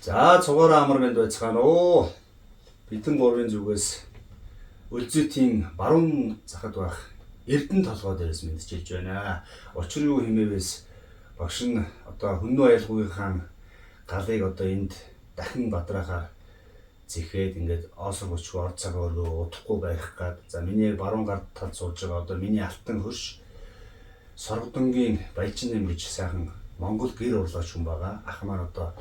За цугаараа амар мэнд байцгаана уу. Бидэн гурвын зүгээс Өлзөтийн баруун захад байх Эрдэнэ толгой дээрээс мэдчилж байна. Учир юу хэмээвээс багш нь одоо Хүннү айлгуугийн галыг одоо энд дахин бадраахаар зэхээд ингээд оосор бочгүй орд цагаа өргөө удахгүй байх гад. За миний баруун гард талд сууж байгаа одоо миний алтан хөрш Соргодонгийн Баяжин нэм гэж сайхан Монгол гэр урлаач хүн байгаа. Ах маань одоо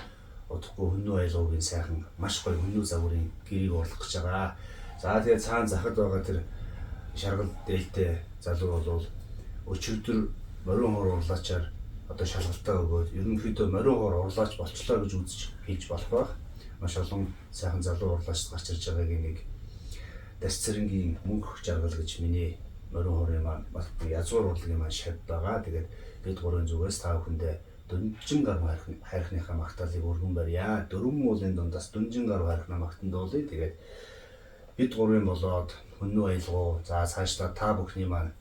удахгүй Хүннү айлгуугийн сайхан маш гоё Хүннү загварын гэрийг урлах гэж байгаа. За тэгээд цаана захад байгаа тэр шаргал дээлтэй залуу бол өчигдөр морин хор урлаачаар одоо шалгалтаа өгөөд ерөнхийдөө морин хор урлаач болчлоо гэж үзэж хийж болох байх. Маш олон сайхан залуу урлаач гарч ирж байгаагийн нэг Дац цэрэнгийн мөнх жаргал гэж миний морин хорын маань язгуур урлагийн маань шав байгаа. Тэгээд бид гурван зүгээс та бүхэндээ Дүнжин гаруй хайрхныхаа магтаалыг өргөн барья. Дөрвөн уулын дундаас Дүнжин гаруй хайрхнаа магтандуулъя. Тэгээд бид гурвын болоод Хүннү айлгуу за цаашлаа та бүхний маань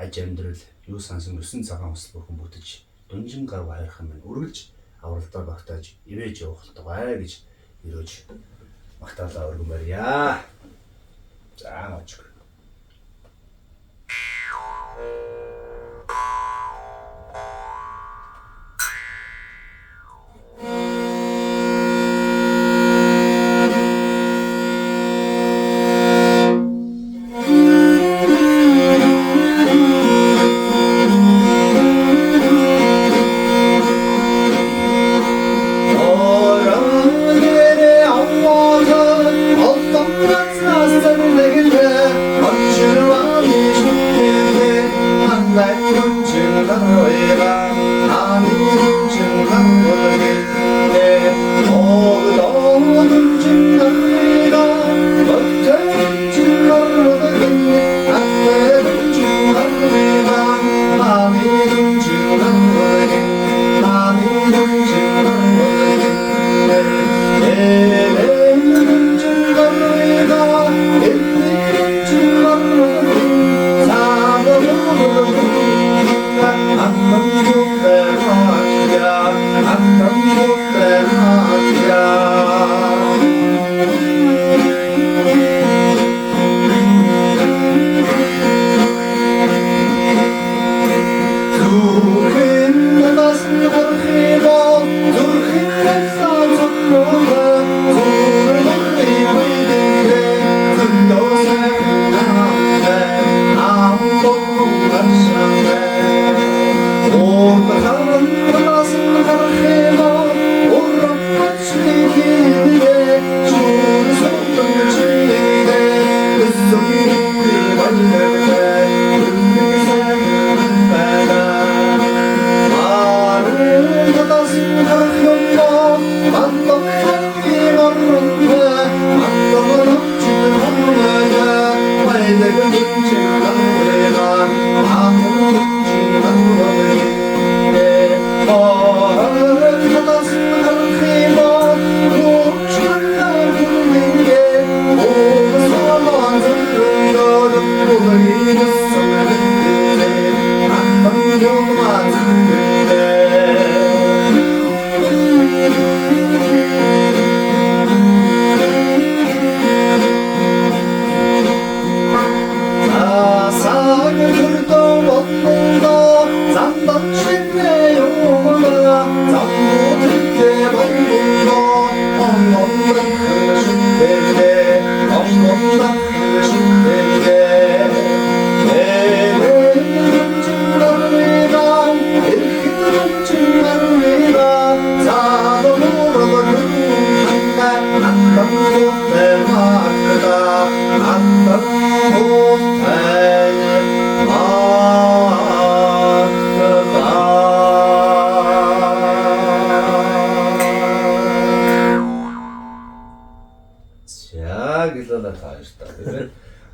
аж амьдрал юу сансан 9 цагаан усл бүхэн бүтэж Дүнжин гаруй хайрхан минь үргэлж авралдаа багтааж ивэж явах болтугай гэж өрөөж магтаалаа өргөн барья. За мочг.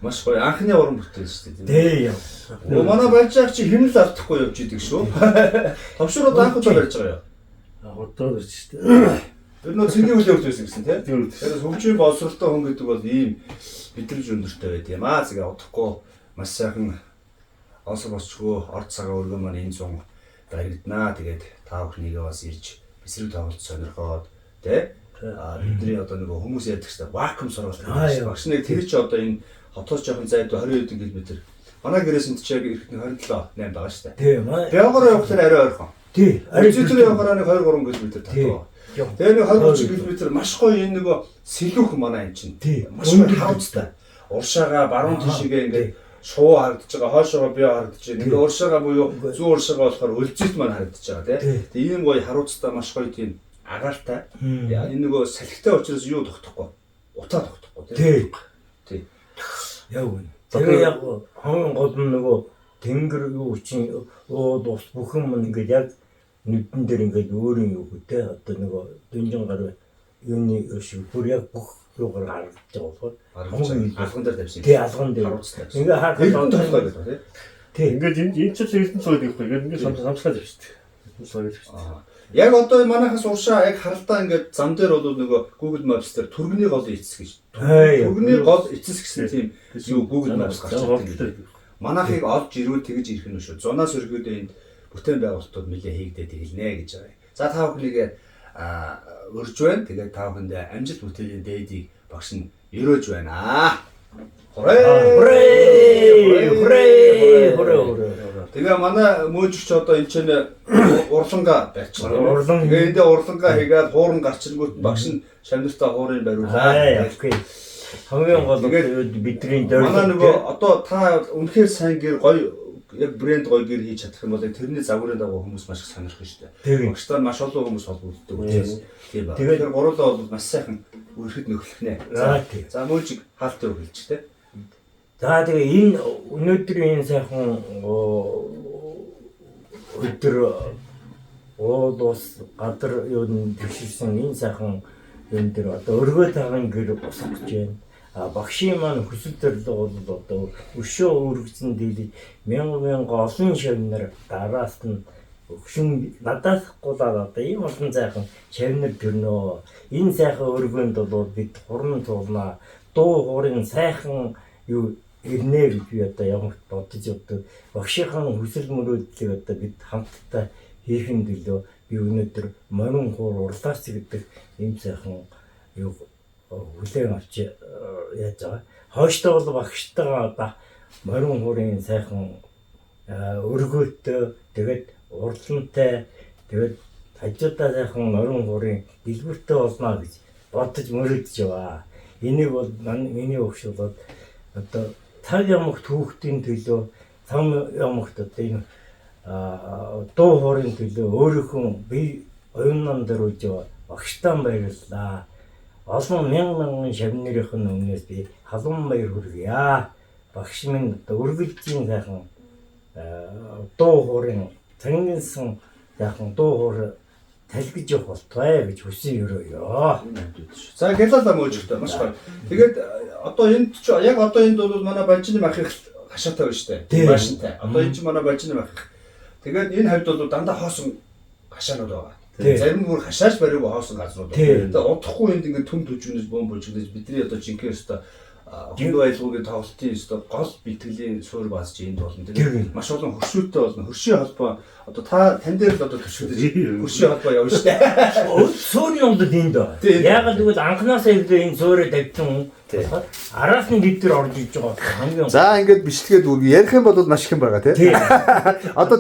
Маш гоё анхны уран бүтээл шүү дээ. Дээ. Манай барьжаах чи хэмнэл алдахгүй явж идэг шүү. Товшрууд анх удаа барьж байгаа юу? Одоо барьж шүү дээ. Тэр нөө цэнгийн үйл явдал байсан гэсэн тийм. Тэгэхээр хөгжим боловсролтой хүн гэдэг бол ийм мэдрэмж өндөртэй байд юм аа. Згээ удахгүй маш сайхан осол босчгүй орд цагаа өргөн маань энэ зун баригднаа. Тэгээд та бүхнийгээ бас ирж эсрэг тоглолт сонирхоод тий бидний одоо нэг хүмүүс ярьдаг шүү дээ. Вакуум сургалт гэдэг. Багш нэг тэр чи одоо энэ хотоос жоохон зайд 20 км. Манай гэрээс энэ чи яг ирэхэд 27 8 байгаа шүү дээ. Тийм. Бягаараа явахлаар арай ойрхон. Тийм. Өчигдөр явахаараа нэг 2 3 км татдаг. Тэгээ нэг 20 км маш гоё энэ нөгөө сэлүүх манай энэ чинь. Маш гоё харуцтай. Уршаага баруун тишгээ ингээд шуу харагдаж байгаа, хойшоогоо бие харагдаж байгаа. Ингээ уршаага буюу зүүн уршаага болохоор өлзөлт маань харагдаж байгаа тийм. Тэгээ ийм гоё харуцтай маш гоё тийм агаартай. Энэ нөгөө салхитай учраас юу тогтохгүй. Утаа тогтохгүй тийм. Тийм. Яг үнэ. Тэгээ яг хон гол нь нөгөө тэнгэр юу чинь ууд ус бүхэн мөн ингээд яг нүдэн дээр ингээд өөрийн юу гэдэг одоо нөгөө дүнжин гар юуны шиг бүр яг бүх юугаар харагдаж байгаа болохоор алган дээр тавьсан. Тий алган дээр. Ингээ харахад толгой гэдэг тийм. Тий. Ингээд энэ ч эрдэнэ цогт байхгүй. Ингээд самсаад явж шүү дээ. Яг одоо манайхаас уршаа яг харалтаа ингээд зам дээр бол нөгөө Google Maps дээр түргэний гол эцэс гэж. Түргэний гол эцэс гэсэн тийм юу Google Maps гарч ирдэг. Манайхыг олж ирвэл тэгж ирэх нь шүү. Зунаас өргөдөө энд бүтээн байгуулалтууд нэлээ хийгдээд хэлнэ гэж байгаа. За та бүхнийг өрж байна. Тэгээд та бүхэнд амжилт бүтээлийн дээдийг багш нь өрөөж байна. Тэгээ манай мөөжч одоо энэ ч урланга байцгаа. Тэгээ эндээ урланга хийгээд хууран гарчингууд багш нь шамнартаа хуурын бариулаа. Хамгийн гол нь бидний дээр манай нөгөө одоо та үнэхээр сайн гэр гоё яг брэнд гоё гэр хийж чадах юм бол тэрний загварын дагуу хүмүүс маш их сонирх нь шүү дээ. Багштай маш олон хүмүүс холбогддог учраас тийм ба. Тэгэхээр гурлаа бол маш сайхан өрхөд нөхлөх нэ. За мөөжиг хаалттай өгүүлж тээ. За тэгээ энэ өнөөдрийн энэ сайхан өдөр ус гадар юунд төшилсэн энэ сайхан юм дээр одоо өргөө тагын гэр босгож байна. Багшийн маань хүсэл зорилго бол одоо өшөө өргөцсөн дийлээ мянган олон шавнар дараас нь өгшин надаас гулаад одоо ийм олон сайхан шавнар төрнөө. Энэ сайхан өргөөнд бол бид хуран туулнаа. Дуу хуурын сайхан юу ирнэ гэж би одоо ямагт бодож өгдөг. Багшийнхаа хүсэл мөрөөдлийг одоо бид хамтдаа хийхин төлөө би өнөөдөр морин хуур урлаач гэдэг ийм сайхан юу хүлээн авч яаж байгаа. Хойштой бол багштайгаа одоо морин хуурын сайхан өргөөтэй тэгээд урлантай тэгээд хажуудаа сайхан морин хуурын дэлгүүртэй болно гэж бодож мөрөдж байгаа. Энийг бол миний өгш болоод одоо цаг ямагт хүүхдийн төлөө цам ямагт одоо энэ дуу хуурын төлөө өөрийнхөө бие оюунан дээр үж багштаа баярлалаа. Олон мянган шавнырын өмнөөс би халуун баяр хүргье. Багш минь одоо өргөлжийн сайхан дуу хуурын цангинсан сайхан дуу хуур талгиж явах болтугай гэж хүсэн өрөөё. За гэлалаа мөөжтэй маш гоё. Тэгээд одоо энд ч яг одоо энд бол манай Балжины махих хашаатай байна шүү дээ. Машинтай. Одоо энэ ч манай Балжины махих. Тэгээд энэ хавьд бол дандаа хоосон хашаанууд байгаа. Зарим нь бүр хашааш бариугүй хоосон газрууд. Тэгээд удахгүй энд ингээд төм төжвнөс бомб бүжиглэж бидний одоо жинхэнэ өстө хүнд байлгуугийн тоглолтын өстө гол битгэлийн суурь баасч энд болно. Тэгээд маш олон хөршүүтэй болно. Хөршийн холбоо одоо тань дээр л одоо төшөөдөж хөршийн холбоо явна шүү дээ. Суурийн өмнөд энд байна. Яагаад гэвэл анхнаасаа ирдээ энэ суурийг тавьсан болохоор араас нь бид нар орж иж байгаа хамгийн. За ингээд бичлэгээд ярих юм бол маш их юм байгаа тий. Одоо